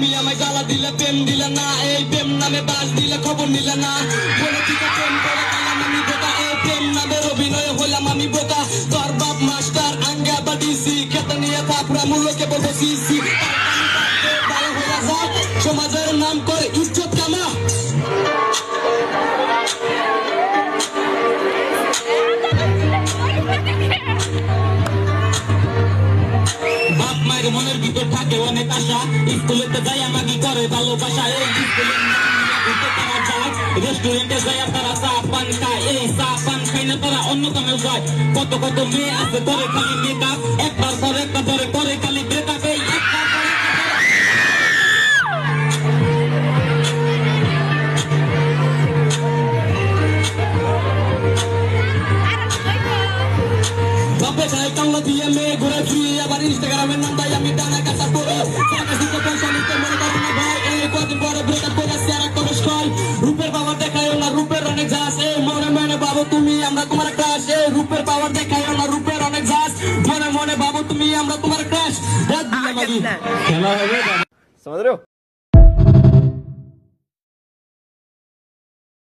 তুমি আমায় গালা দিলে প্রেম দিলে না, এই প্রেম নামে বাস দিলে খবর নিলে না। বলে চিকা প্রেম করে কালাম আমি বোকা, এই প্রেম নামের অভিনয় হইলাম আমি বোকা। তোর বাপ মাস্টার আঙ্গা বা ডিসি, খেতে নিয়ে থাপড়া মূল্যকে বলবো সিসি। ভালো হয়ে যা, সমাজের নাম করে ইজ্জত কামা। বাপ মায়ের মনের ভিতর থাকে অনেক আশা, স্কুলেতে যাই আমাকে করে ভালোবাসা। এই স্কুলের তারা যায়, রেস্টুরেন্টে যায় তারা চা পান খায়, এই চা পান খাই না তারা অন্য কামে যায়। কত কত মেয়ে আছে করে খালি মেকআপ, একবার পর একবার পরে করে খালি ব্রেকআপ। এই একবার পর বাপে খাই কামলা দিয়ে মেয়ে ঘুরে ফ্রি, আবার ইনস্টাগ্রামের নাম তাই আমি টানা কাটা করি। পয়সা নিতে মনে করেন না ভাই, এই কদিন পরে ব্রেকআপ করে চেহারা করে স্টল। রূপের পাওয়ার দেখায়ও না, রূপের অনেক জাস, এই মনে মনে ভাবো তুমি আমরা তোমার ক্রাশ। এই রূপের পাওয়ার দেখায়ও না, রূপের অনেক জাস, মনে মনে ভাবো তুমি আমরা তোমার ক্রাশ। খেলা হবে।